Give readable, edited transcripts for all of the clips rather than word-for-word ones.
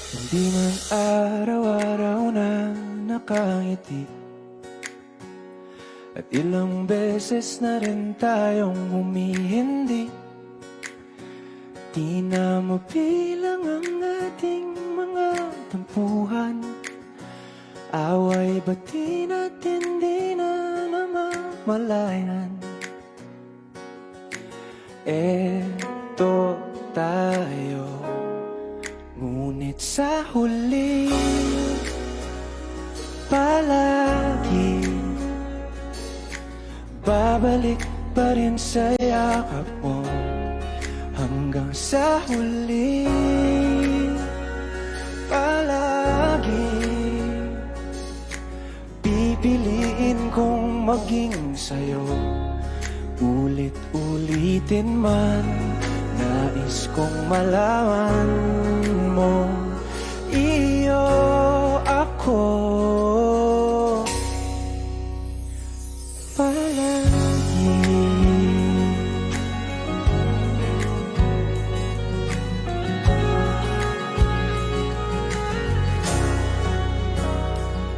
Hindi man araw-araw na nakangiti, at ilang beses na rin tayong humihindi. Di na mabilang ang ating mga tampuhan, away bati natin di na namamalayan. Eto tayo, ngunit sa huli palagi babalik pa rin sa yakap mo. Hanggang sa huli palagi pipiliin kong maging sa'yo. Ulit-ulitin man, nais kong malaman mo, iyo ako palagi.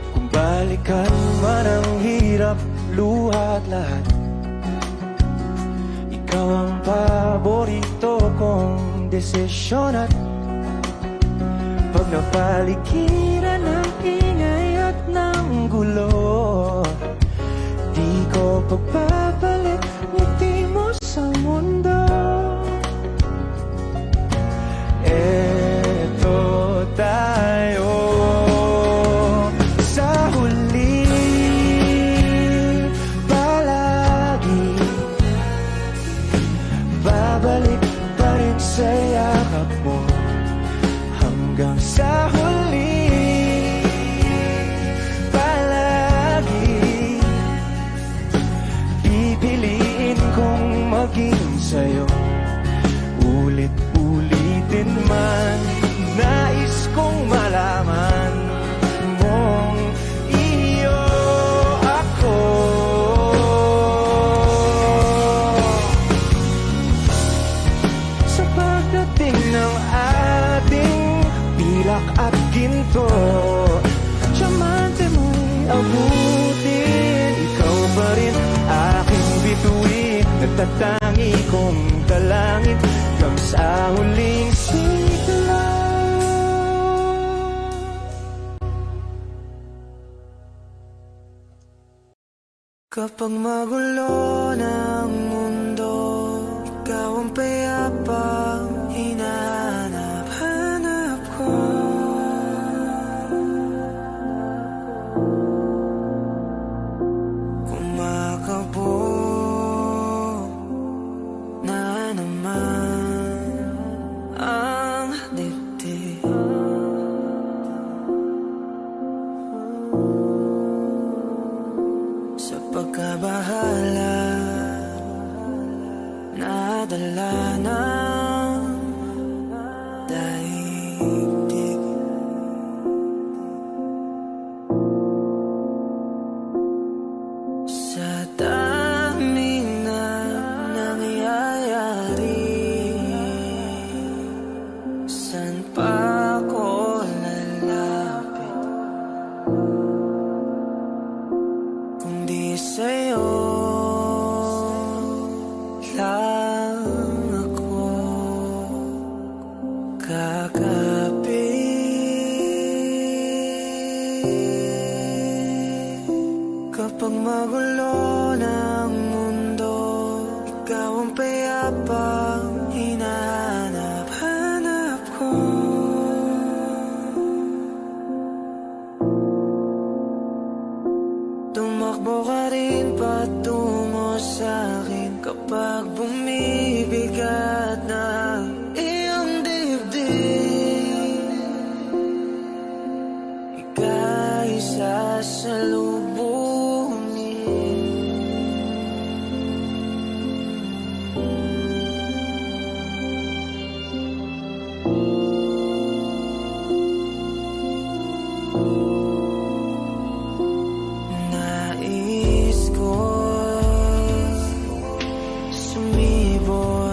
Kung balikan man ang hirap, luha at lahat, ikaw ang paborito kong desisyon. At pag napaligiran ng ingay at ng gulo, di ko pagbabalik ngiti mo sa mundo. Eto tayo sa huli palagi, babalik pa rin sa yakap mo. Hanggang sa huli palagi pipiliin kong maging sa'yo. Ulit-ulitin man, nais kong malaman mong iyo ako. Sa pagdating ng ating pilak at ginto, diamante mo'y abutin. Ikaw pa rin aking bituin, nagtatangi kong dalangin hanggang sa huling sigla. Kapag magulo ng mundo, ikaw ang payapang hinahanap-hanap ko. Kumakabog na naman ang dibdib. Sa pagkabahala, nadala ng daigdig. Sa daming na nangyayari, saan pa ko lalapit kundi sa'yo lang ako kakapit. Kapag magulo ng mundo, ikaw ang payapang hinahanap-hanap ko. Tumakbo ka rin patungo sa'kin kapag bumibigat na iyong dibdib. Ika'y sasalubungin. Nais ko sumibol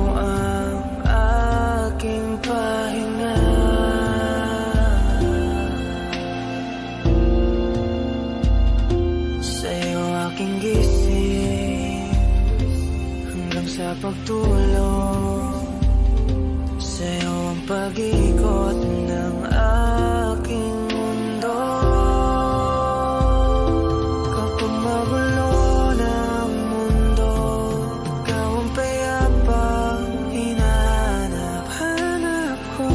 ikaw ang aking pahinga. Sa'yo aking gising hanggang sa pagtulog. Sa'yo ang pag-ikot ng aking mundo. Kapag magulo ng mundo, ikaw ang payapang hinahanap-hanap ko.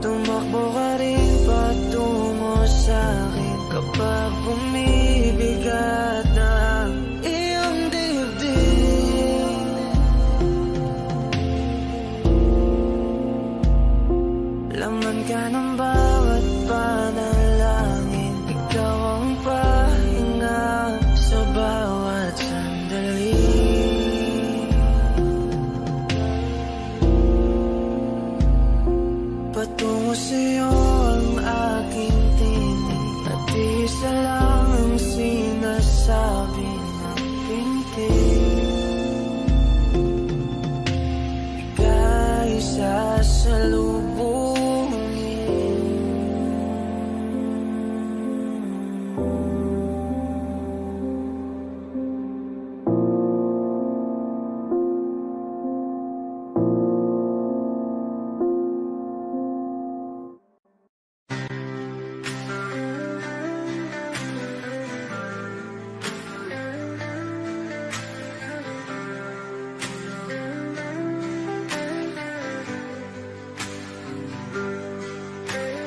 Tumakbo ka rin patungo sa'kin kapag bumibigat ng iyong dibdib. Laman ka ng bawat panalangin, ikaw ang pahinga sa bawat sandali. Patungo sa'yo ang aking tinig, at isa lang ang sinasabi ng pintig. Ika'y sasalubungin.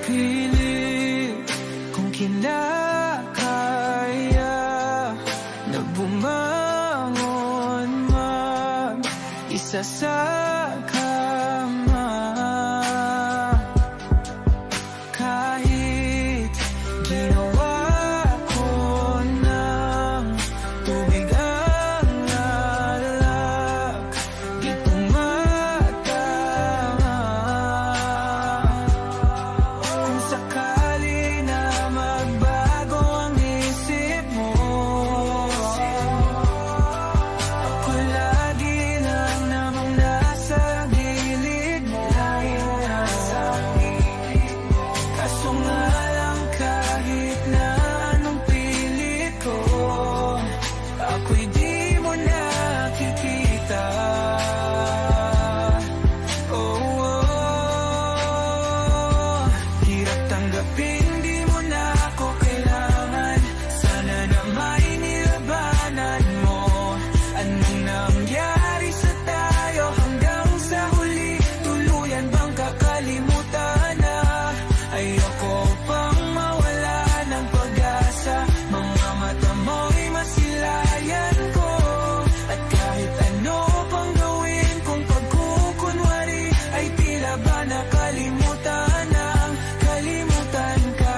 Pilit kung kinakaya na bumangon mag-isa sa kama. Kahit ginawa ko ng tubig ang alak, di tumatama. Kung sakali na magbago ang isip mo, ako lagi lang namang nasa gilid mo. Kaso nga lang kahit na anong pilit ko, ako'y di mo nakikita. Oh, oh. Hirap tanggapin, di mo na ako kailangan. Sana na may nilabanan mo. Anong nangyari sa tayo hanggang sa huli? Tuluyan bang kakalimutan na? Ayoko pang mawala ng pag-asa. Mga mata mo'y masilayan ko. At kahit ano pang gawin kung pagkukunwari, ay tila ba nakalimutan ang kalimutan ka.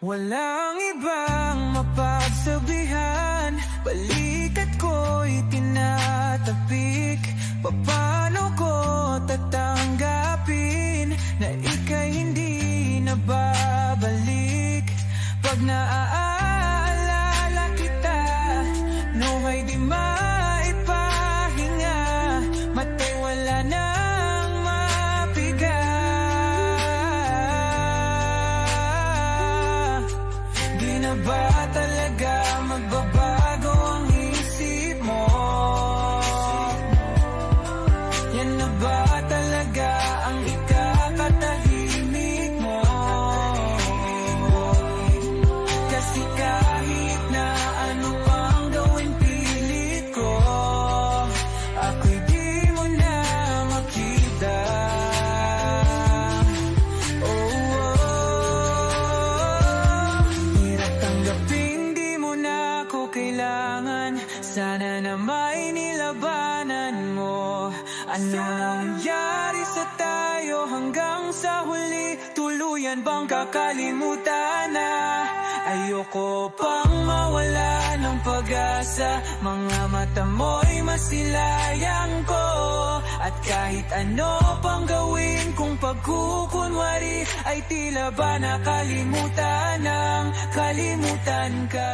Walang ibang mapagsabihan, balikat ko'y tinatapik. Paano ko tatanggapin na ika'y hindi na babalik? Pag naaalala kita, nawa'y di maipahinga. Mata'y wala nang mapiga. Di na ba talaga magbabago ang isip mo? Yan na ba talaga ang ikakatahimik mo? Kasi kahit na ano pang gawin pilit ko, ako'y di mo na makita. Oh, oh. Hirap tanggapin, di mo na ako kailangan. Sana na may nilabanan mo. Ano nangyari sa tayo hanggang sa huli? Tuluyan bang kakalimutan na? Ayoko pang mawala ng ng pag-asa. Mga mata mo'y masilayang ko, at kahit ano pang gawin kung pagkukunwari, ay tila ba nakalimutan ng kalimutan ka.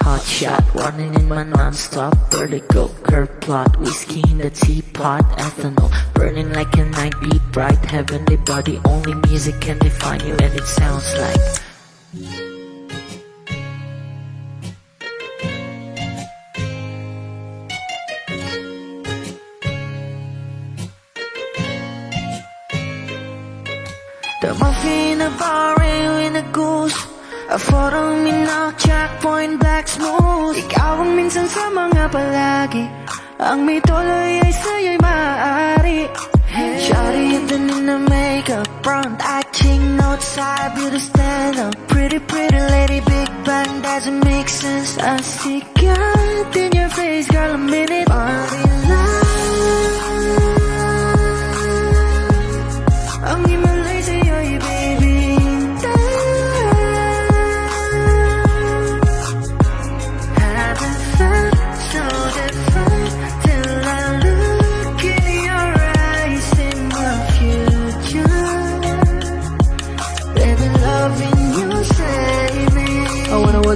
Hot shot, running in my non-stop vertigo. Curve plot, whiskey in the teapot, ethanol burning like a night beat, bright heavenly body. Only music can define you, and it sounds like the muffin, a bar, in a goose. A photo minok, checkpoint, black smooth. Ikaw ang minsan sa mga palagi, ang may tuloy ay sa'yo'y maaari. Shawty, even in the makeup, front eye, cheek notes, side, beauty stand up. Pretty, pretty lady, big bang, doesn't make sense. I see God in your face, girl, a minute. Body love, ang himalay sa'yo'y baby.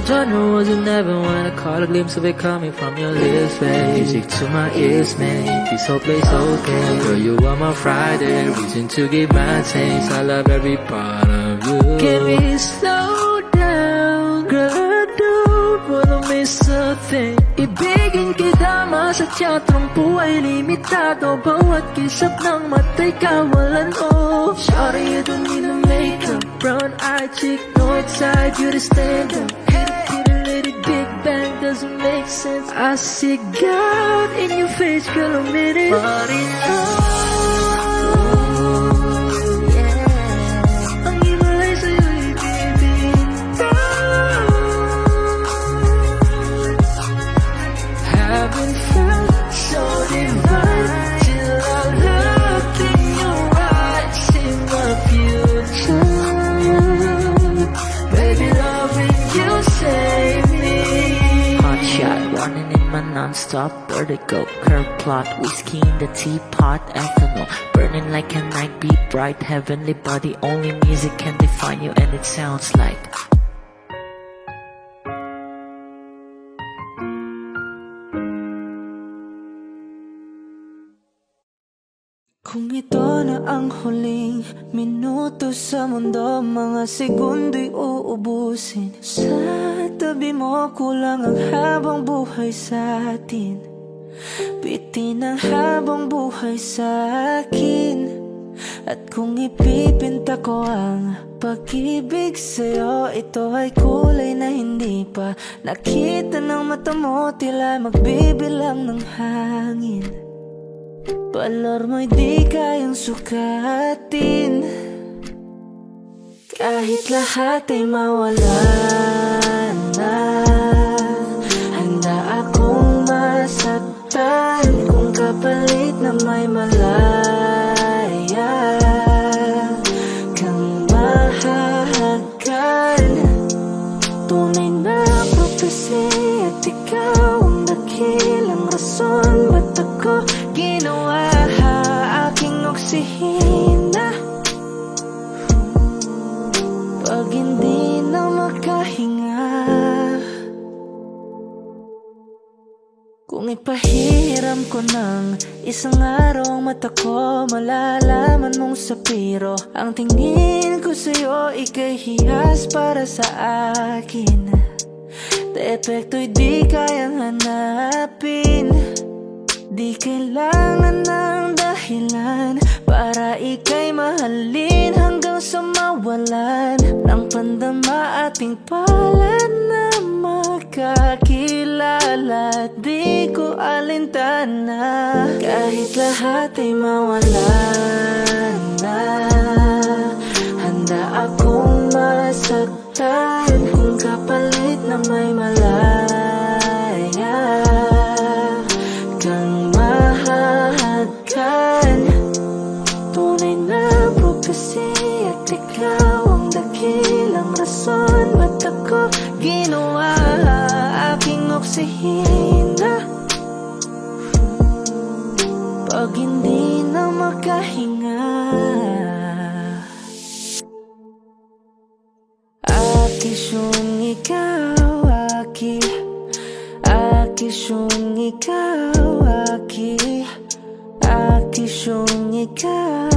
Genre was you never when I caught a glimpse of it coming from your lips, babe. Music to my ears, man. This whole place okay. Girl, you are my Friday, reason to give my taste. I love every part of you. Can we slow down, girl? I don't wanna miss a thing. Ibigin kita, sa teatrong buhay limitado. Bawat kisap ng mata'y kawalan, oh. Shawty, you don't need no makeup. Brown eye, chick, north side, you the stand up. Big bang doesn't make sense. I see God in your face, girl, a minute. Body love, yeah. Ang himalay sa'yo'y baby. Haven't felt so divine till I looked in your eyes, in my future. Baby, loving you save me. Hot shot, running in my non-stop vertigo. Curve plot, whiskey in the teapot, ethanol burning like a night beat, bright heavenly body. Only music can define you, and it sounds like kung ito na ang huling minuto sa mundo, mga segundo'y uubusin. Sa tabi mo, kulang ang habang buhay sa atin. Bitin ang habang buhay sa akin. At kung ipipinta ko ang pag-ibig sa'yo, ito ay kulay na hindi pa nakita ng mata mo, tila magbibilang ng hangin. Valor mo'y di kayang sukatin, kahit lahat ay mawala na. Handa akong masaktan kung kapalit na may malaya kang mahahagan. Tunay na prophecy at ikaw ang dakilang rason ba't ako ginawa aking oksihina. Pag hindi na makahinga, kung ipahiram ko ng isang araw ang mata ko, malalaman mong sapiro ang tingin ko sa'yo, ika'y hiyas para sa akin. Depekto'y di kayang hanapin, di kailangan ng dahilan para ika'y mahalin hanggang sa mawalan ng pandama ating palad na makakilala. Di ko alintana kahit lahat ay mawalan na. Handa akong masaktan kung kapalit na may malaya kang mahahagkan. Tunay na prophecy at ikaw ang dakilang rason ba't ako ginawa aking oksihina? Pag hindi na makahinga, akisyong ikaw, akisyong ikaw, akisyong ikaw,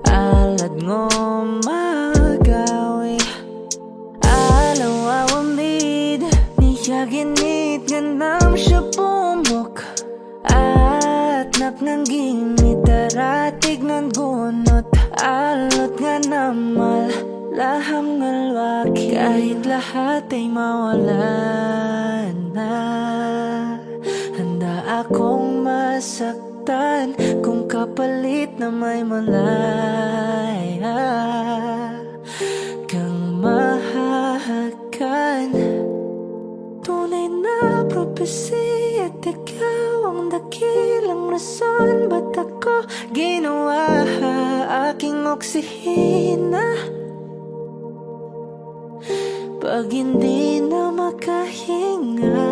alad ngo magawi alaw awamid niyaginit ganam siya pumok at naknangging itaratig ng gunot alot nga namal laham ngalwaki kahit lahat ay mawala na handa akong masaktan kung kapalit na may malaya kang mahahakan. Tunay na prophecy at ikaw ang dakilang rason ba't ako ginawa aking oksihina? Pag hindi na makahinga.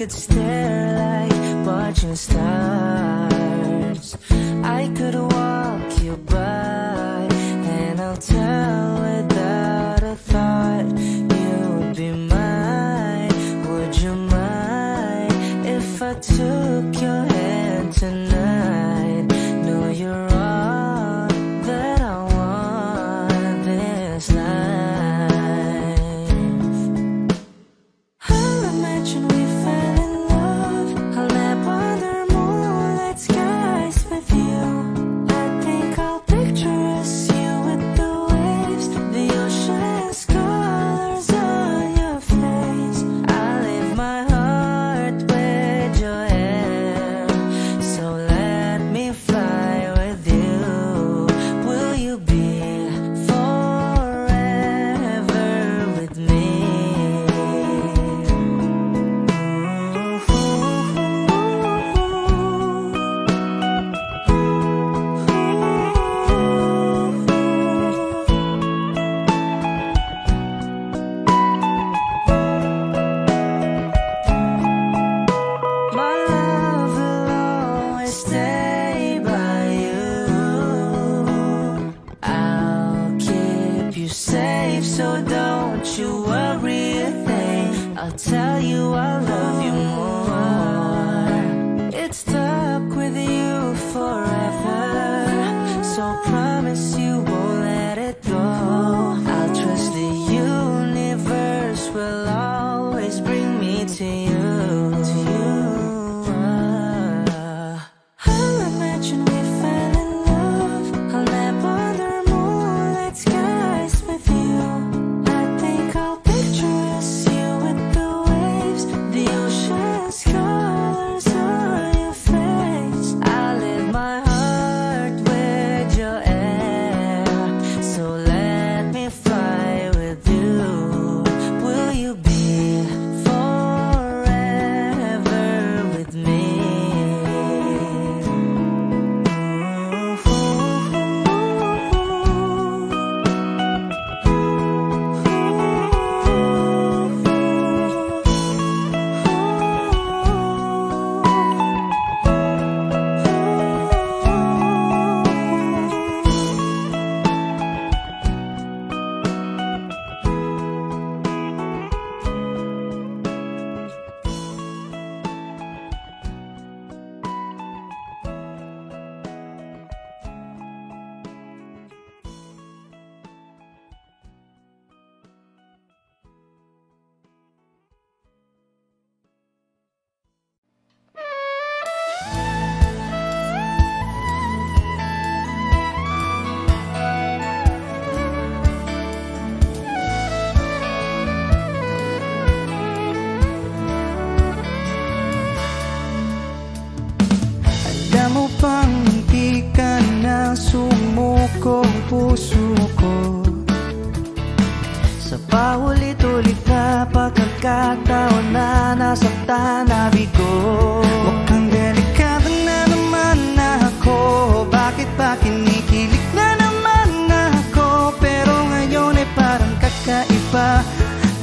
Stare like watching stars. I could walk you by and I'll tell without a thought you'd be mine. Would you mind if I took your hand tonight? No, you're all that I want this life. I'll imagine we fell in love. I'll nap under moonlit skies with you. I think I'll picture us, you with the waves, the ocean's colors on your face. I leave my heart with your hair, so let me fly with you. Will you be forever with me? My love will always stay by you. I'll keep you safe, so don't you worry a thing. I'll tell you I love you more. It's stuck with you forever, so promise you won't let it go. I'll trust the universe will always bring me to you. I'll imagine we fell in love. I'll nap under moonlit skies with you. I think I'll picture us, you with the waves, the ocean's puso ko. Sa paulit-ulit na pagkakataon na nasaktan na bigo, mukhang delikado na naman ako. Bakit ba kinikilig na naman ako? Pero ngayon ay parang kakaiba.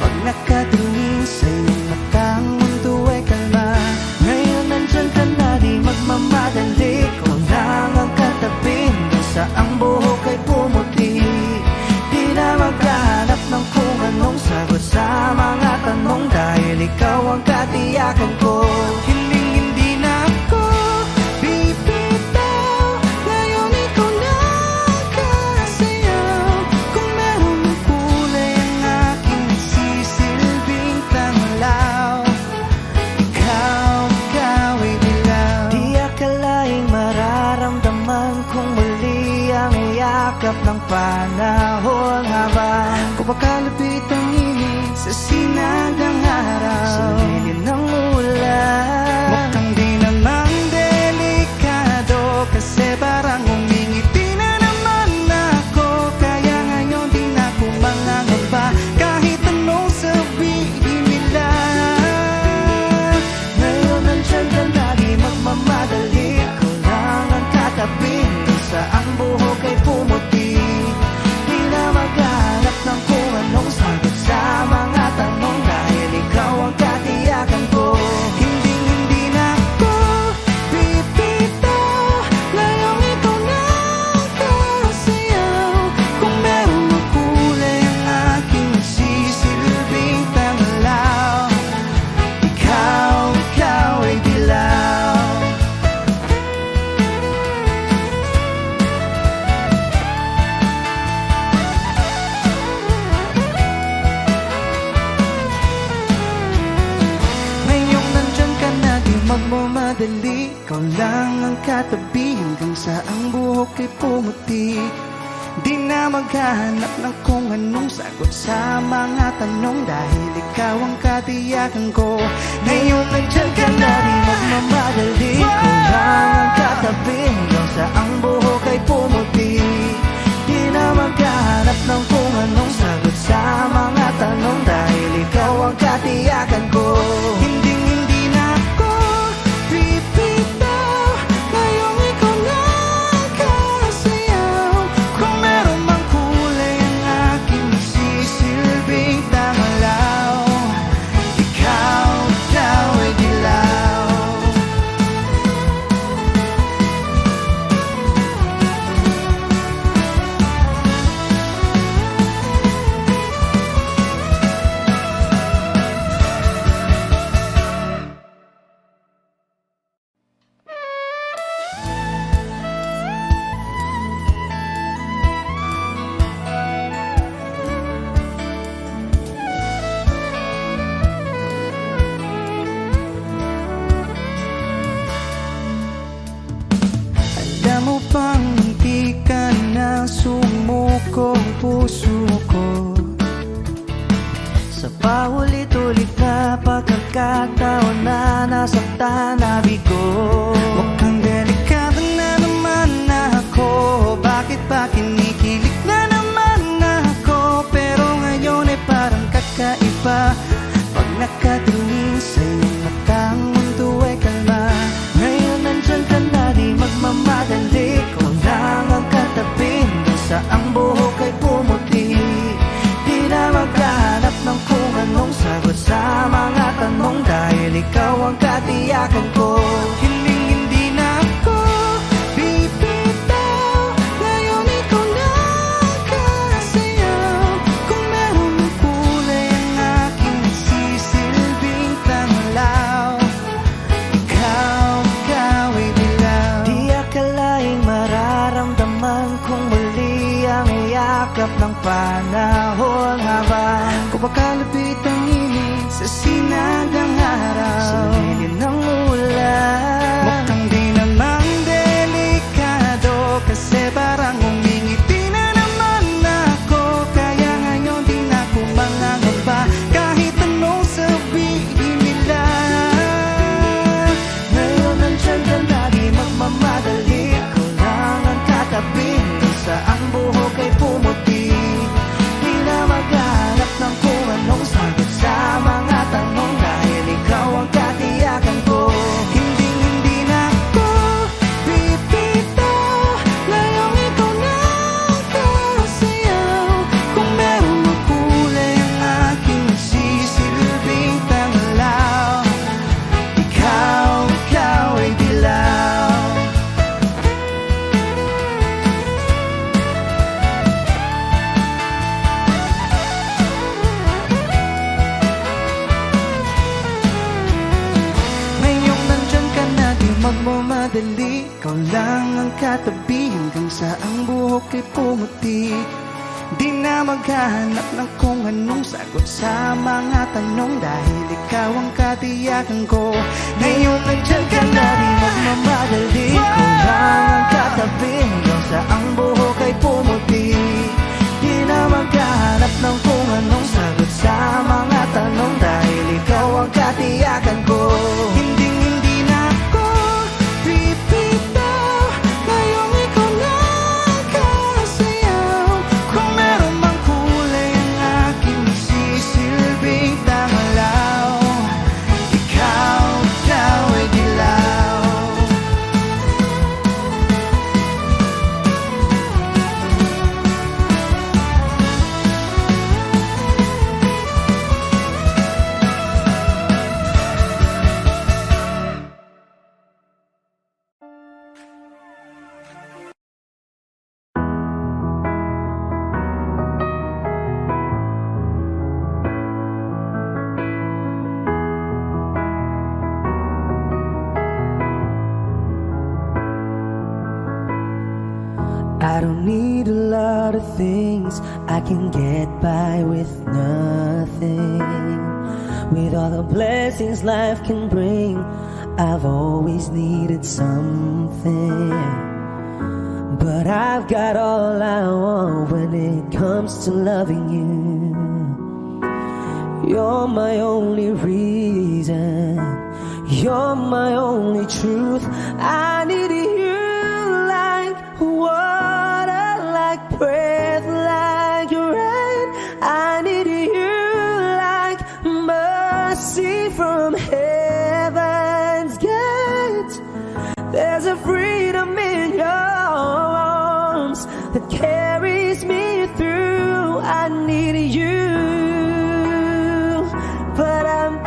Pag nakatingin sa iyong matang, mundo ay kalma. Ngayon nandyan ka na, di magmamadali. Kung lang ang katabi, sa ang buhok ay pumuti. Di na maghanap ng kung anong sagot sa mga tanong, dahil ikaw ang katiyakan ko. Hindi na ako bibitaw. Ngayon ikaw na ang kasayaw. Kung meron ng kulay ang aking nagsisilbing tanglaw, ikaw ay dilaw. Di akalaing mararamdaman kung muli ang yakap ng panahon, habang kumakalapit ang init sa sinagang araw, sa lilim ng ulan. Mukhang di naman delikado, kasi parang umingiti na naman ako. Kaya ngayon di na ako mangangamba, kahit anong sabihin nila. Ngayon nandyan ka na, di magmamadali. Ikaw lang ang katabi, sa ang buhok ay pumuti. Di na maghanap ng kung anong sagot sa mga tanong, dahil ikaw ang katiyakan ko. Hindi na ako bibitaw. Ngayon ikaw na ang kasayaw. Kung meron ng kulay ang aking nagsisilbing tanglaw, ikaw ay dilaw. Ngayong nandyan ka na, di magmamadali. Ikaw lang ang katabi, hanggang sa ang buhok ay pumuti. Di na maghahanap ng kung anong sagot sa mga tanong, dahil ikaw ang katiyakan ko. Ngayon nandyan ka na, di magmamadali. Ikaw lang ang katabi, hanggang sa ang buhok ay pumuti. Di na maghahanap ng kung anong sagot sa mga tanong, dahil ikaw ang katiyakan ko. Hindi na ako bibitaw. Ngayong ikaw na ang kasayaw. Kung meron mang kulay ang aking nagsisilbing tanglaw, ikaw ay dilaw. Alam mo bang hindi ka na sumuko ang puso ko? Sa paulit-ulit na pagkakataon na nasaktan na bigo, mukhang delikado na naman ako. Bakit ba kinikilig na naman ako? Pero ngayon ay parang kakaiba. Pag nakatingin sa iyong matang, mundo ay kalma. Ngayon nandyan ka na, di magmamadali. Kung lang ang katabi, sa ang buhok ay pumuti. Di na maghanap ng kung anong sagot sa mga tanong, dahil ikaw ang katiyakan ko. Hindi na ako bibitaw. Ngayon ikaw na ang kasayaw. Kung meron ng kulay ang aking nagsisilbing tanglaw, ikaw ay dilaw. Di akalaing mararamdaman kung muli ang yakap ng panahon, habang kumakalapit ang init sa sinagang araw, sa lilim ng ulan. Mukhang di naman delikado, kasi parang umingiti na naman ako. Kaya ngayon di na ako mangangamba, kahit anong sabihin nila. Ngayon nandyan ka na, di magmamadali. Ikaw lang ang katabi, sa ang buhok ay magmamadali, ikaw lang ang katabi hanggang sa ang buhok ay pumuti. Di na maghahanap ng kung anong sagot sa mga tanong, dahil ikaw ang katiyakan ko. Ngayon nandiyan ka na, di magmamadali, ikaw lang ang katabi hanggang sa ang buhok ay pumuti. Di na maghahanap ng kung anong sagot sa mga tanong, dahil ikaw ang katiyakan ko. Hindi na ako pipitaw, ngayong ikaw na ang kasayaw. Kung meron mang kulay ang aking sisilbing tangalaw, ikaw ay dilaw. I don't need a lot of things, I can get by with nothing. With all the blessings life can bring, I've always needed something. But I've got all I want when it comes to loving you. You're my only reason, you're my only truth. I need you like water, like breath, like rain. I need you like mercy from heaven's gate. There's a freedom in your arms that carries me through. I need you, but I'm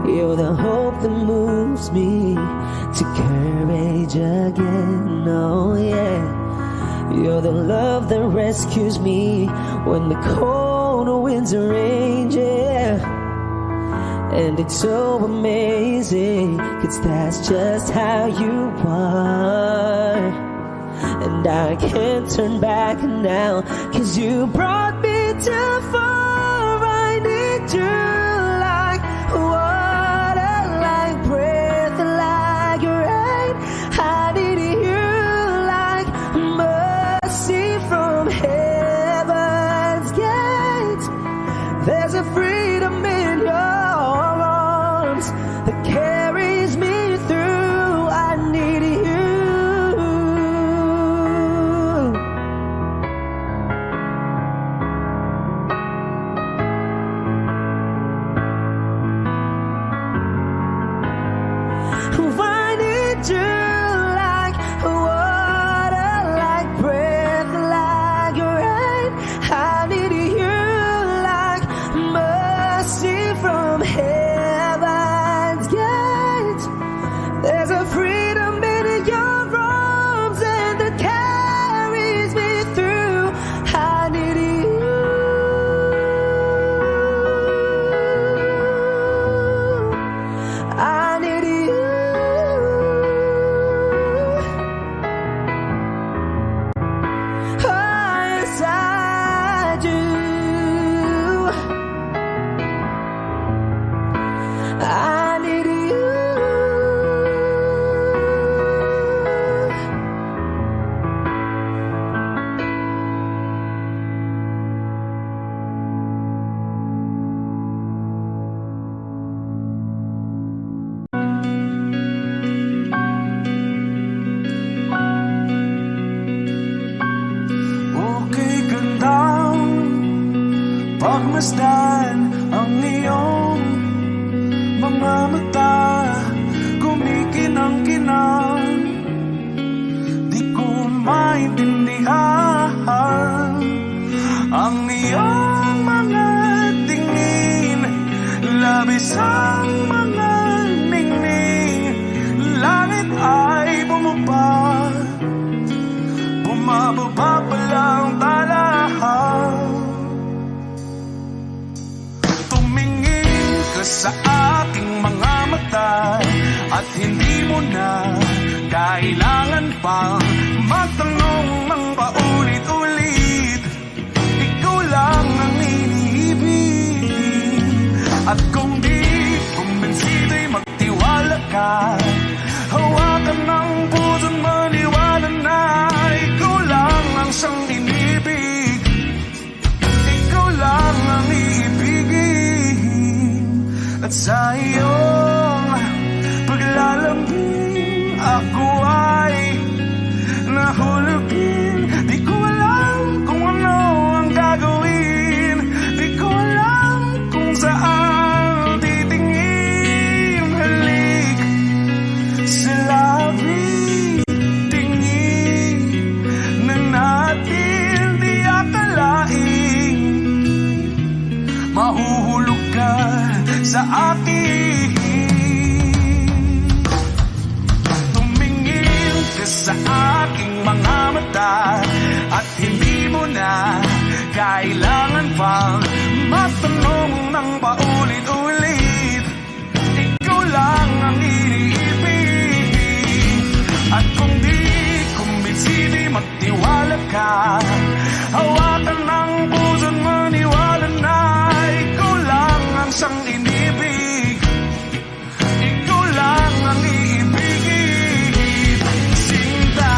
you're the hope that moves me to courage again, oh yeah. You're the love that rescues me when the cold winds are raging. And it's so amazing, 'cause that's just how you are. And I can't turn back now, 'cause you brought me too far. I need you like water, like breath, like rain. I need you like mercy from heaven's gate. There's a freedom in your arms that carries me through. I need you. I need you like water, like breath, like rain. I need you like mercy from heaven's gate. There's a freedom in your arms and that carries me through. I need you. I need you. I need you. Okay gandang pagmasdan ang iyong mga mata, kumikinang-kinang. Di ko maintindihan ang iyong mga tingin, labis ang mga ningning. Langit ay bumaba, bumababa At hindi mo na kailangan pang magtanong ng paulit-ulit. Ikaw lang ang iniibig. At kung di kumbinsido'y magtiwala ka, hawakan ng puso't maniwala na ikaw lang ang siyang inibig. Ikaw lang ang iibigin. At sa iyong paglalambing ako ay nahulugin. Di ko alam kung ano ang gagawin. Di ko alam kung saan titingin. Halik sa labi, tingin na natin di akalain. Mahuhulog ka sa akin. Tumingin ka sa aking mga mata at hindi mo na kailangan pang matanong ng paulit-ulit. Ikaw lang ang iniibig. At kung di kumbinsido, magtiwala ka. Hawakan ng puso't maniwala na ikaw lang ang siyang inibig. Ikaw lang ang iibigin. Sinta.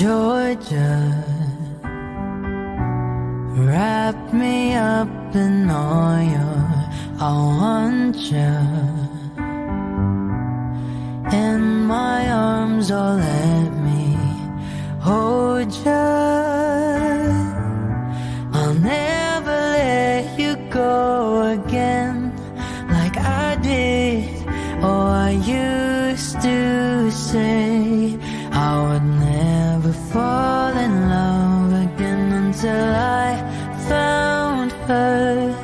Georgia, wrap me up in oil. I want you in my arms, oh let me hold you. I'll never let you go again like I did. Oh, I used to say I would never fall in love again until I found her.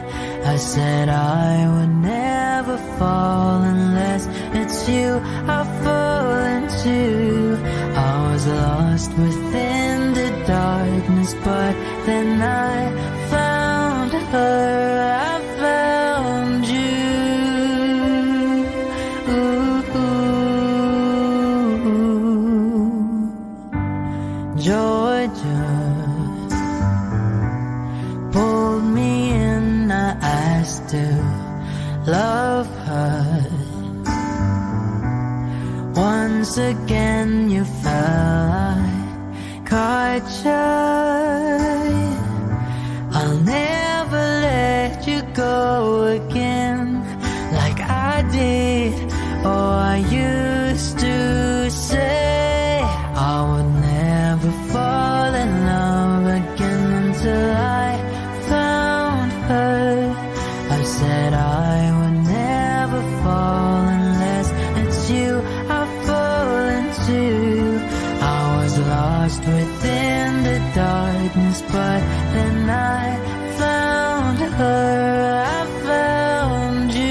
I said I would never fall unless it's you I fall into. I was lost within the darkness, but then I found her. I found you. Georgia pulled me in, I asked to love her. Once again you fell, I caught you. I'll never let you go again like I did. Oh, I used to say I would never fall in love again until I found her. I said I would never fall unless it's you I fall into. I was lost within the darkness, but then I found her. I found you.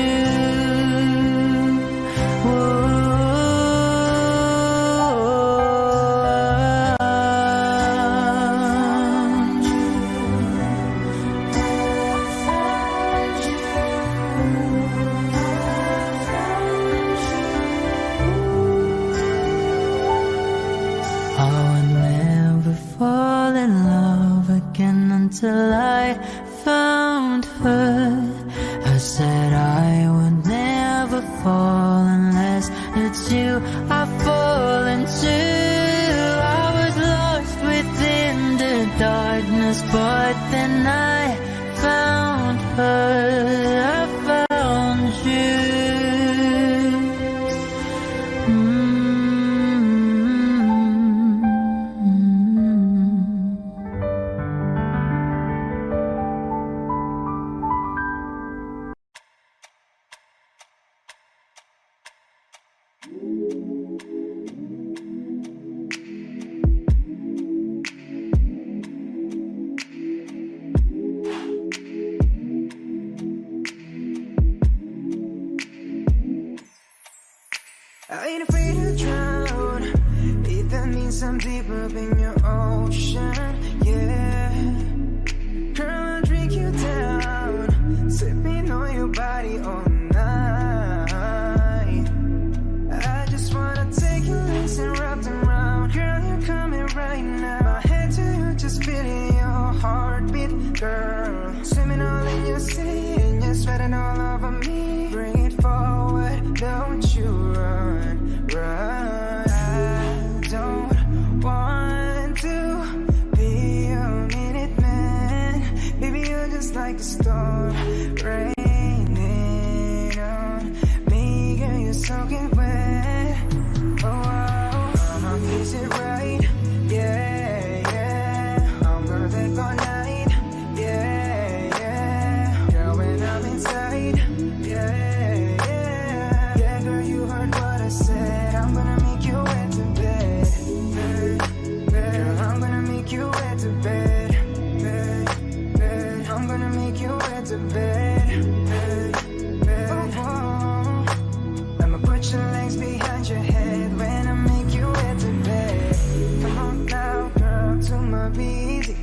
I would never fall in love again until I found her. I said I would never fall unless it's you I fall into. I was lost within the darkness, but then I found her. I found you. I ain't afraid to drown. If that means I'm deeper in your ocean, yeah. Girl, I'll drink you down, sipping on your body all night. I just wanna take your legs and wrap them around. Girl, you're coming right now. My head to you, just feeling your heartbeat, girl. Swimming all in your sea, and you're sweating all over me. Bring it forward, don't you run, run. I don't want to be a minute man. Baby, you're just like a storm raining on me. Girl, you're soaking wet. Oh, I'ma kiss it right. Yeah, yeah. I'm gonna take all night. Yeah, yeah. Girl, when I'm inside. Yeah, yeah. Yeah, girl, you heard what I said. I'm gonna make you wet to bed. Girl, I'm gonna make you wet to bed. I'm gonna make you wet to bed. Oh, oh. I'ma put your legs behind your head when I make you wet to bed. Come on now, girl, to my easy.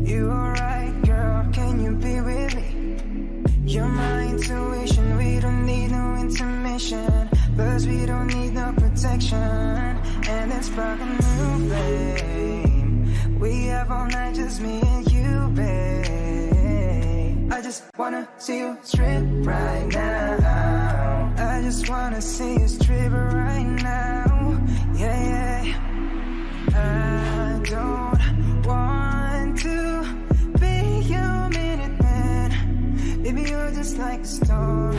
You alright, girl? Can you be with me? You're my intuition. We don't need no intermission, plus we don't need no protection. And let's spark a new flame. We have all night, just me and you, babe. I just wanna see you strip right now. I just wanna see you strip right now. Yeah, yeah. it's like a storm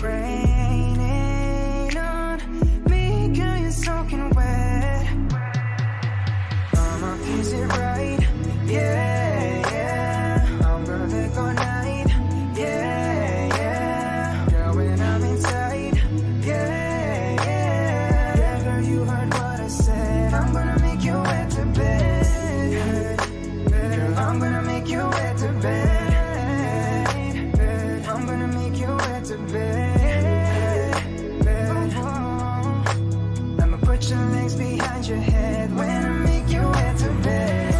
raining on me. Girl, you're soaking wet. Mama, is it right? Yeah, yeah. I'm gonna take all night. Yeah, yeah. Girl, when I'm inside. Yeah, yeah. Yeah, girl, you heard what I said. I'm gonna make you wet to bed. Girl, I'm gonna make you wet to bed. I'm gonna make you wet to bed. I'ma put your legs behind your head when I make you wet to bed.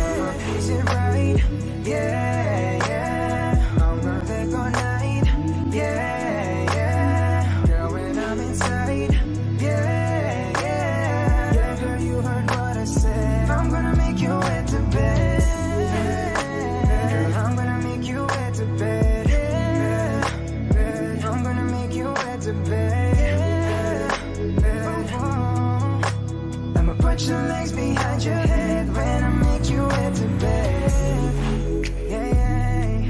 Is it right? Yeah, yeah. I'm gonna take all night. Yeah, yeah. Girl, when I'm inside. Yeah, yeah. Yeah, girl, you heard what I said. I'm gonna make you wet to bed. Girl, I'm gonna make you wet to bed. I'm gonna make you wet to bed. I'ma put your legs behind your head when I make you wet to bed. Yeah, yeah.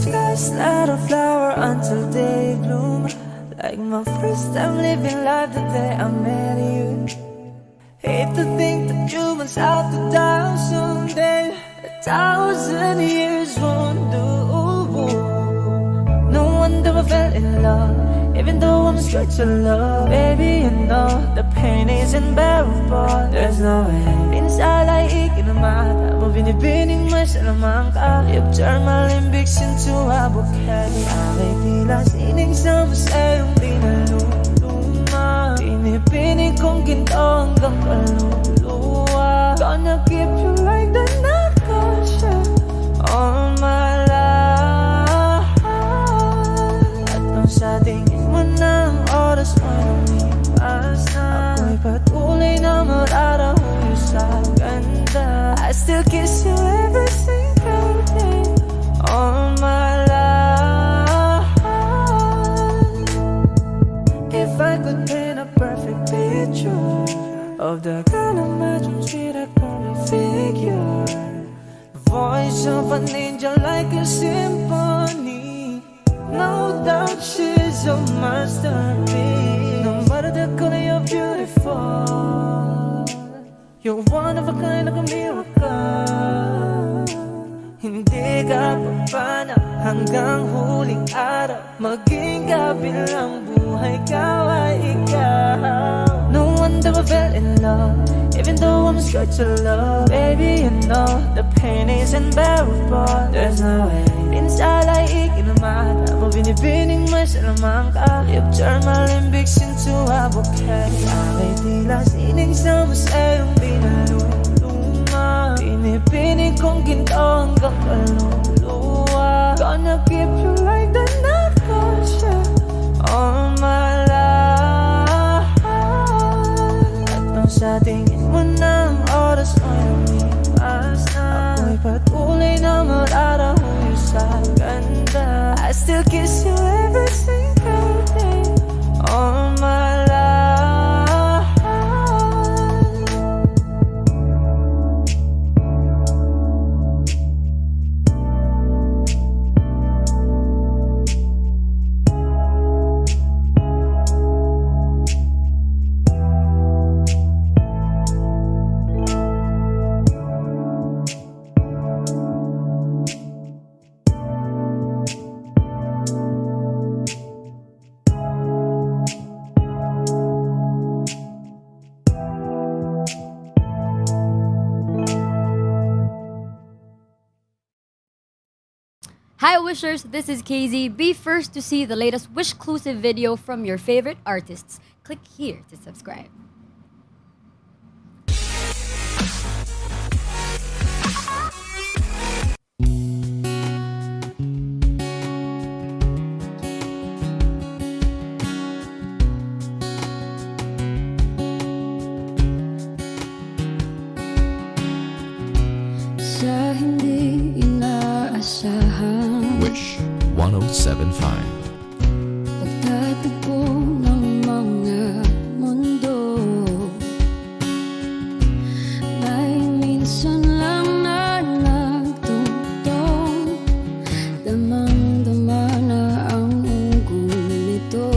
Flowers not a flower until they bloom. Like my first time living life the day I met you. Hate to think that you must have to die someday. 1,000 years won't do. No wonder I fell in love, even though I'm straight to love. Baby, you know the pain is unbearable. There's no way. Minsan ay ikinamata mo, binibining mo sa lamang ka. You've turned my limbics into a bouquet. Away tila sining sa masayong di naluluma. Pinipinig kong ginto hanggang kaluluwa. Gonna keep you like the night all my life. At nung sa tingin mo na ang oras mo lumipas na, ako'y patuloy na mararahuyo sa ganda. I still kiss you every single day all my life. If I could paint a perfect picture of the kind of magic sweet I can figure, voice of an angel like a symphony. No doubt she's a masterpiece. No matter the color, you're beautiful. You're one of a kind, like a miracle. Hindi ka papana hanggang huling araw. Maging gabi lang buhay ka ay ikaw. No wonder I fell in love, even though I'm scared to love. Baby, you know the pain is unbearable. There's no way. Minsan ay ikinamata mo, binibining mo sa lamang ka. You've turned my limbics into a bouquet. Away tila sining sa masayong di naluluma. Pinipinig kong ginto hanggang kaluluwa. Gonna keep you like the night all my life. At nung sa tingin mo na ang oras mo lumipas na, ako'y patuloy na mararahuyo sa ganda. I still kiss you every single day all my life. Hi Wishers, this is KZ. Be first to see the latest Wishclusive video from your favorite artists. Click here to subscribe. Pagtatagpo ng mga mundo, may minsan lang na nagtutong, damang-dama na ang unggoy nito.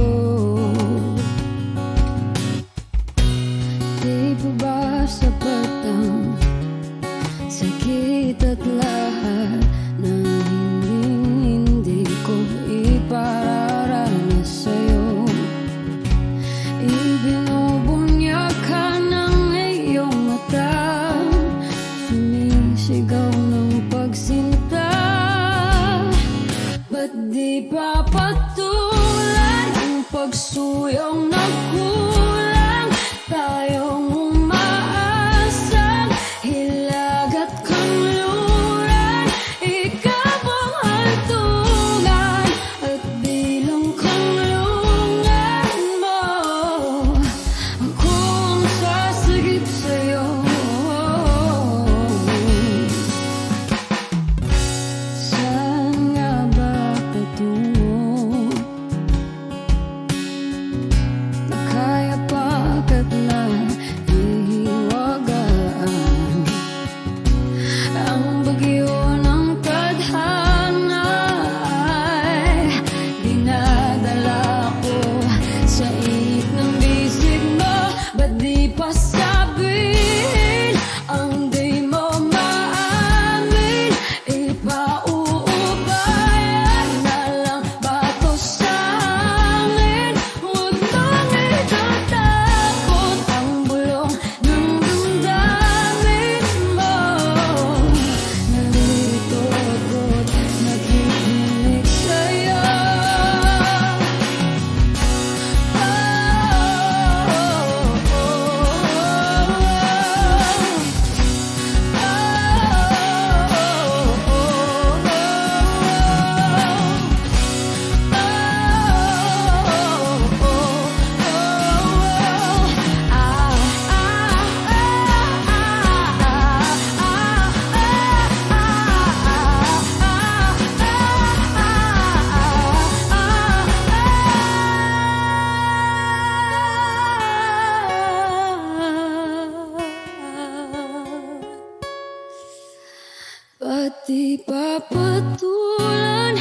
Di ba ba sapat ang sakit at lahat na hindi ko ipararanas sa'yo? Ibinubunyag ka ng iyong mata, sumisigaw ng pagsinta. Ba't di pa patulan ang pagsuyong nagkulang? Tayong umaasang hilag at kanluran, ikaw ang hantungan at bilang kanlungan mo. Ako ang sasagip sa'yo. Saan nga ba patungo? Na kaya pagkat na hihiwagaan ang bagyo ng tadhana ay dinadala ko sa init ng bisig mo. Ba't di pa sabihin ang di mo maamin? Ipauubayan na lang ba to sa amin? Huwag mong itatakot ang bulong ng damdamin mo. Nalilito ako't nakikinig sa'yo. Ba't di pa patulan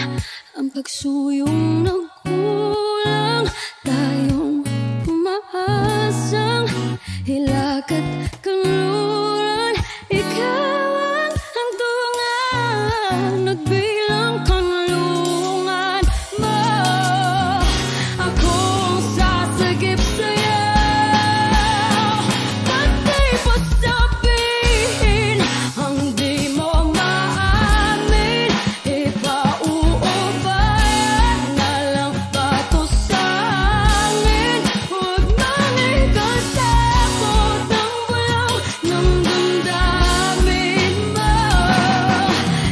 ang pagsuyong nagkulang? Tayong umaasang hilag at kanluran, ikaw ang hantungan at bilang kanlungan mo. Ako ang sasagip sa'yo. Ba't di pa sabihin ang di mo maamin? Ipauubayan na lang ba to sa amin? Huwag mong ikatakot ang bulong ng damdamin mo.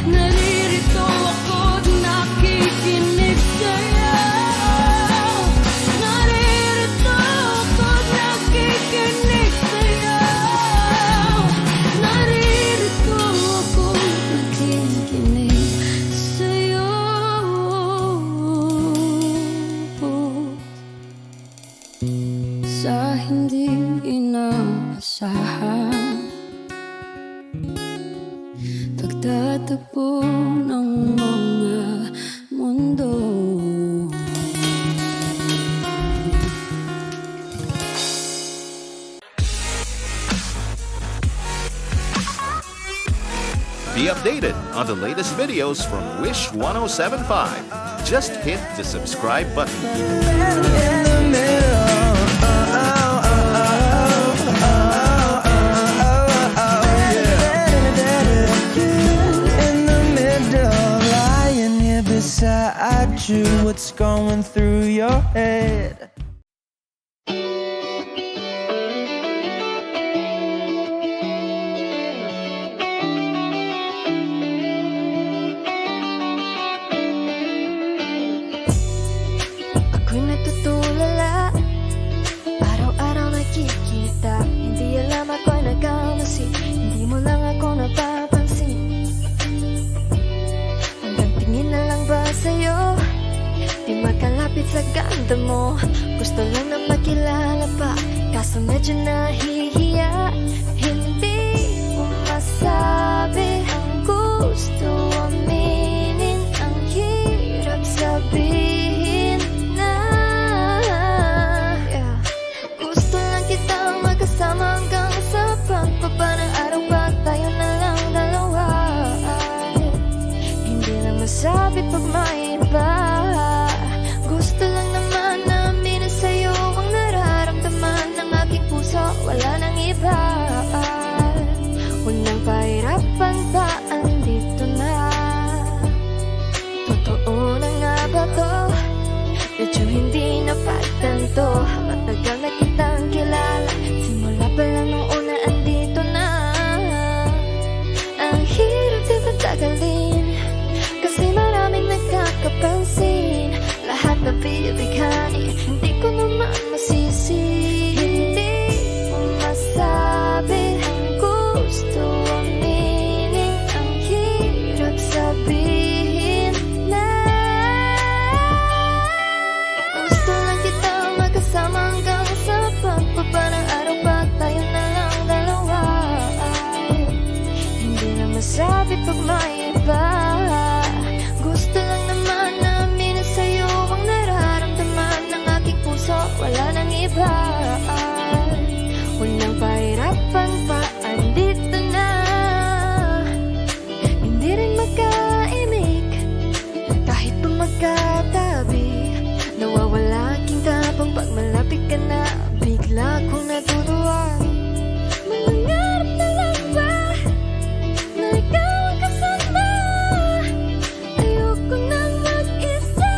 Naririto ako't nakikinig sa'yo. Naririto ako't nakikinig sa'yo. Naririto ako't nakikinig sa'yo. Sa hindi inaasahan, pagtatagpo ng mga mundo. Be updated on the latest videos from Wish 1075. Just hit the subscribe button. In the middle, lying here beside you. What's going through your head? Ako'y natutulala, araw-araw nakikita. Hindi alam ako'y nagkamasi, hindi mo lang ako napapansin. Hanggang tingin na lang ba sa'yo, kilala pa, kaso medyo nahihiya. Hindi mo masabi ang gusto aminin, ang hirap sabihin na gusto lang kitang magkasama hanggang sa pagpapa ng araw pa tayo na lang dalawa. Hindi na masabi pag may iba. Gusto lang naman namin na sa'yo ang nararamdaman ng aking puso, wala nang iba. Huwag nang pahirapan pa, andito na. Totoo na nga ba to? Medyo hindi na pagtanto. Matagal na kitang kilala, simula pa lang nung una andito na. Ang hirap di patagalin, kasi maraming nagkakapansin. Lahat na bibighani, hindi ko naman masisi. Hindi mo masabi ang gusto aminin, ang hirap sabihin na gusto lang kitang magkasama hanggang sa pagpapa ng araw pa tayo na lang dalawa. Hindi na masabi pag may iba. Gusto lang naman namin na sa'yo ang nararamdaman ng aking puso, wala nang iba. Huwag nang pahirapan pa, andito na. Hindi rin magkaimik, kahit pa magkatabi. Nawawala aking tapang pag malapit ka na, bigla kong natutuwa. Mangarap na lang ba na ikaw ang kasama? Ayoko nang mag-isa.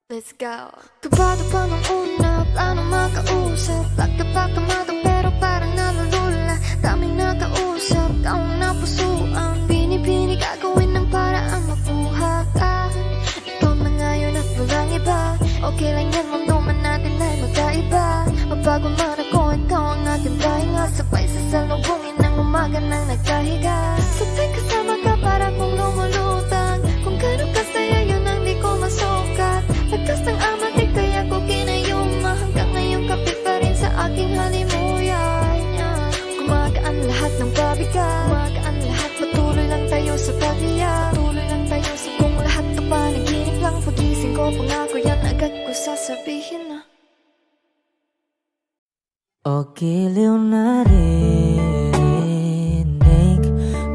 Let's go. Kabado pa nung una, plano makausap. Pagkapakamado pero parang nalulula. Daming nakausap, taong napusuan. Binibini gagawin ng paraang makuha ka. Ikaw na ngayon at walang iba. Okay lang yan, mundo man natin ay magkaiba. Mabago man ako, ikaw ang aking pahinga. Sabay sasalubungin ng umaga nang nagkahiga. Sabay kasama ka para kong lumulutang. Kung gano'n kasaya yun ang di ko masukat. Lagkas ng amatik kaya ko kinayuma. Hanggang ngayon kapit pa rin sa aking halimuyan. Gumagaan lahat ng pabigat, gumagaan lahat, patuloy lang tayo sa paghiyak. Patuloy lang tayo sa kung lahat ka panaginip lang. Pagising ko pangako yan agad ko sasabihin na. O giliw na rinig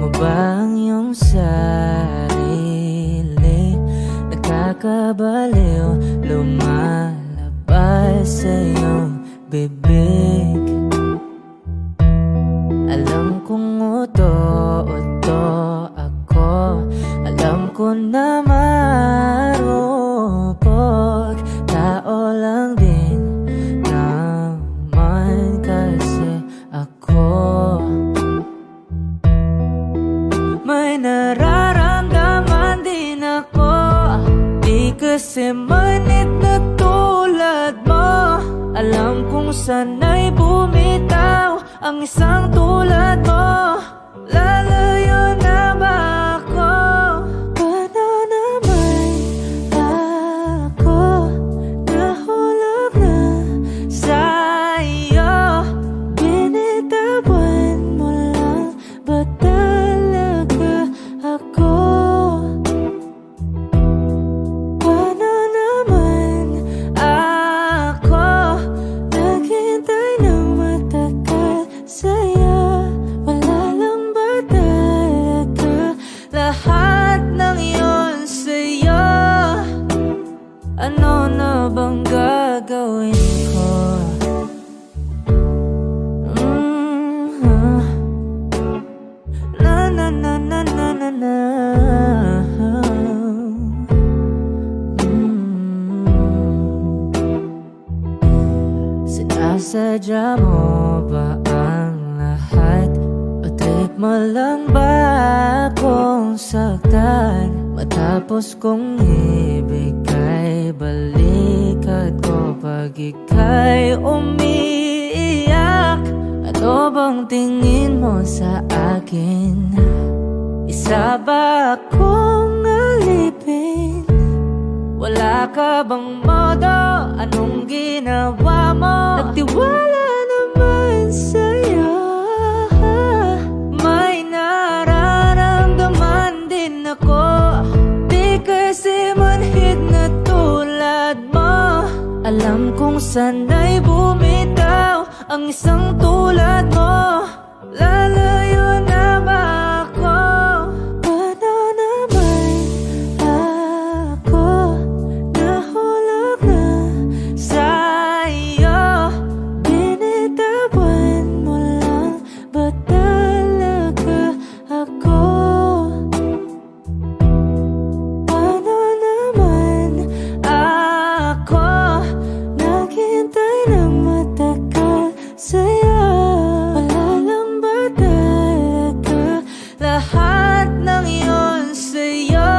mo ba ang iyong sarili? Nakakabaliw, lumalabas sa iyong bibig. Alam kong uto-uto ako, alam ko na marupok. Tao lang din naman kasi ako. May nararamdaman din ako, di kasi manit na tulad mo. Alam kong sana'y bumitaw ang isang tulad mo. Lalayo na ba ako? Paano naman ako nahulog na sa'yo? Binitawan mo lang ba talaga ako? Paano naman ako naghintay ng matagal sa'yo? Wala lang ba talaga lahat ng yun sa'yo? Ano na bang gagawin ko? Na na na na na na na. Sinasadya mo ba ang lahat? O trip mo lang ba akong saktan? Matapos kong ibigay balikat ko pag ika'y umiiyak. Ano bang tingin mo sa akin? Isa ba akong alipin? Wala ka bang modo? Anong ginawa mo? Nagtiwala naman sa'yo. May nararamdaman din ako. Di kasi manhid na tulad mo. Alam kong sana'y bumitaw ang isang tulad mo. Lalayo na ba ako? Paano naman ako nahulog na sa'yo? Binitawan mo lang ba talaga ako? Paano naman ako naghintay ng matagal sa'yo? Wala lang ba talaga lahat ng iyon sa'yo?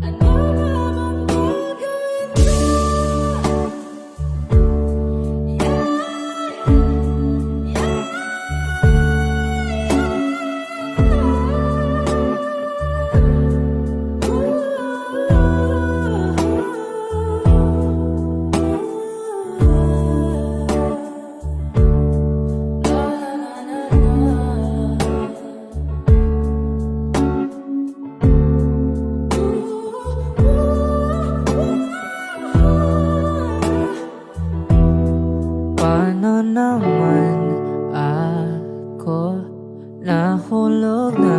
Ano namang gagawin ko? Paano naman ako nahulog na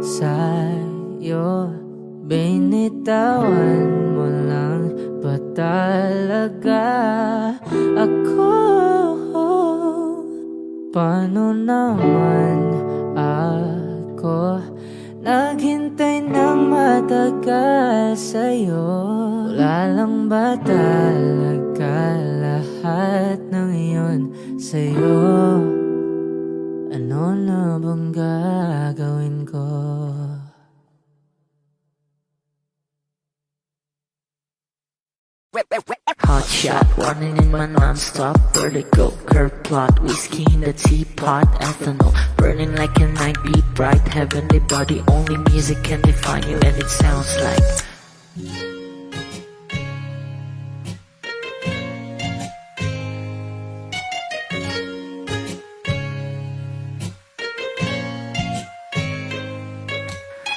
sa'yo? Binitawan mo lang ba talaga ako? Paano naman ako naghintay ng matagal sa'yo? Wala lang ba talaga lahat ng iyon sa'yo? Ano na bang gagawin ko? Hot shot, running in my non-stop vertigo. Curve plot, whiskey in the teapot, ethanol burning like a night beat, bright heavenly body. Only music can define you, and it sounds like.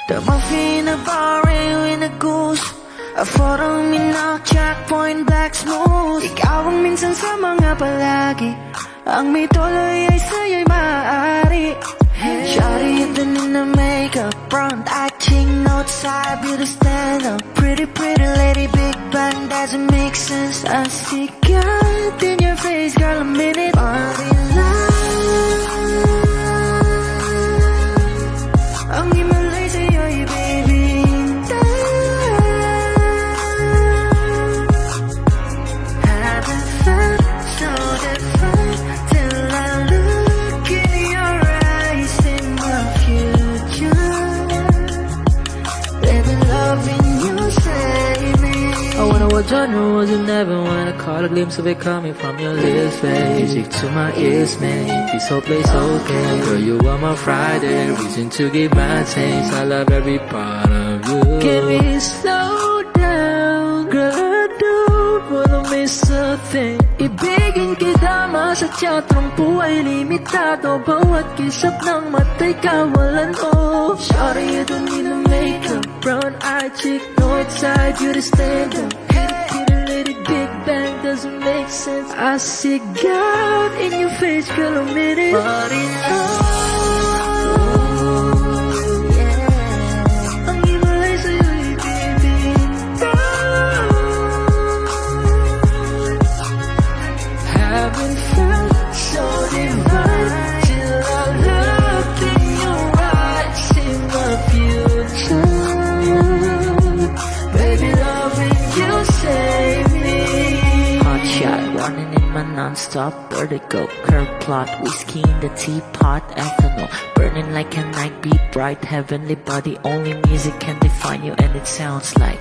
The muffin in a bar in a goose. A photo mina, checkpoint, black smooth. Ikaw ang minsan sa mga palagi. Ang may tuloy ay sa'yo'y maaari. Shawty even in the makeup, front acting outside, beauty stand up. Pretty lady, big bang doesn't make sense. I see God in your face, girl, a minute. Body line. Ang himalay sa'yo'y baby. Haven't felt so different till I look in your eyes, in my future. Baby, loving you save me. I wanna watch on the roads and never wanna call a glimpse of it coming from your lips, babe. Music to my ears, man. This whole place okay. Girl, you are my Friday, reason to give my taste. I love every part of you. Can we slow down, girl? I don't wanna miss a thing. Ibigin kita, masadya, trangpo ay limitado. Bawat kisap ng mata'y kawalan, oh. Sorry, you don't need no makeup. Brown-eyed chick, no outside, you to stand up. Kitty, lady, big bang doesn't make sense. I see God in your face, girl, a minute. Body yeah. Ang himalay sa'yo'y baby. Haven't felt so divine till I look in your eyes, in my future. Baby, loving you save me. Hot shot, running in my non-stop vertigo. Curve plot, whiskey in the teapot, ethanol burning like a night beat, bright heavenly body. Only music can define you, and it sounds like.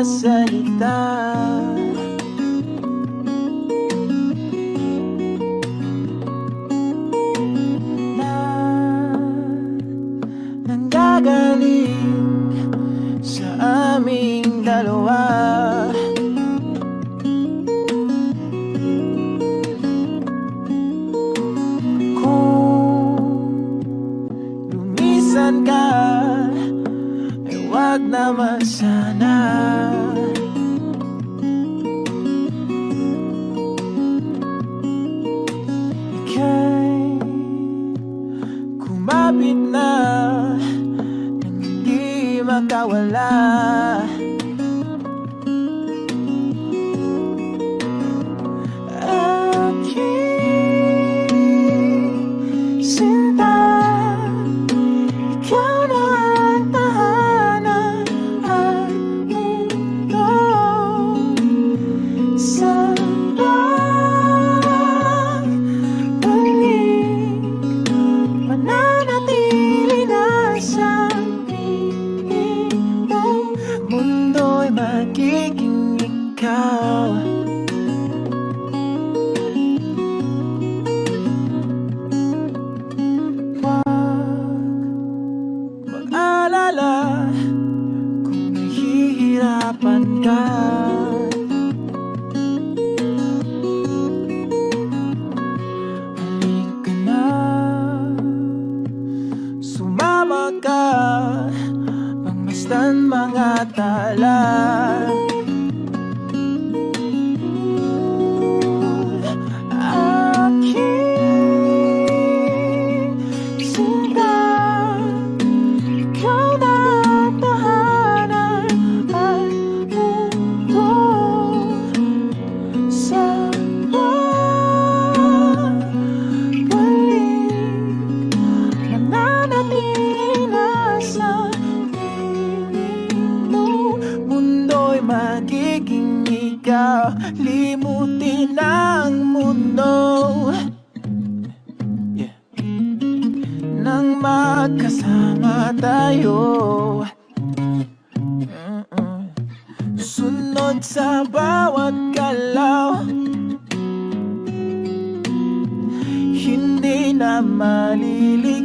salita na nanggagaling sa aming dalawa. Lumisan ka, ay wag naman sana. Ika'y kumapit na nang hindi makawala. Aking sinta, ikaw na ang tahanan at mundo. Sabay balik, mananatili na sa piling mo. Mundo'y magiging ikaw. Mag-alala kung nahihirapan ka. Halika na, sumama ka, pangmasdan mga tala. Aking sinta, ikaw na ang tahanan at mundo. Sabay balik, mananatili na sa piling mo. Mundo'y magiging ikaw, limutin ang mundo. Nang magkasama tayo, sunod sa bawat galaw, hindi na maliligaw.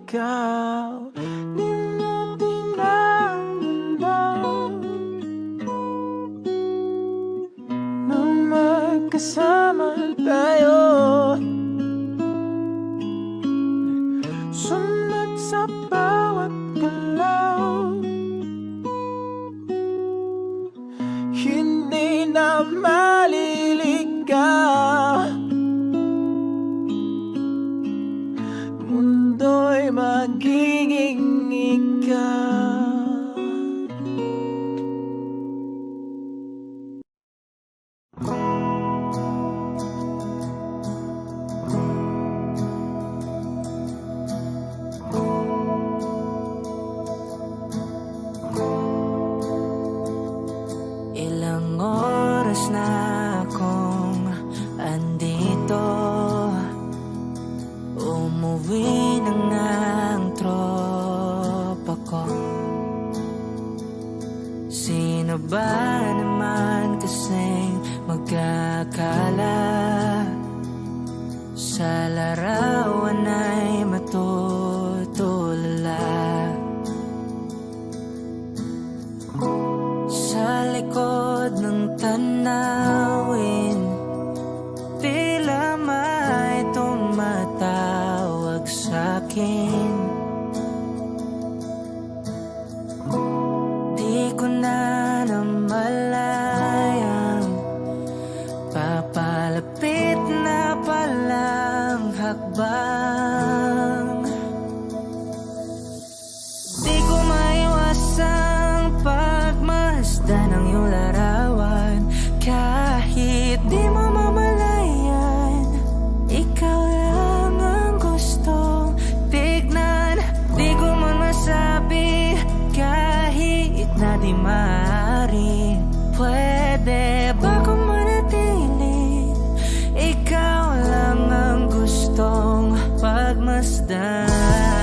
ikaw, limutin ang mundo nang magkasama tayo. Sunod sa bawat galaw, hindi na maliligaw. Mundo'y ay magiging ikaw. Ilang oras na akong andito, umuwi na nga ang tropa ko. Sino ba naman kasing magkakala sa larawan ay matutulala? Sa likod ng tanawin, tila may tumatawag sa'kin. Di ko na namalayang papalapit na palang hakbang. Di ko maiwasang pagmasdan ng iyong larawan. Kahit di mo mamalayan, ikaw lang ang gustong tignan. Di ko man masabi kahit na di maaari. Pwede ba kung manatili? Ikaw lang ang gustong pagmasdan.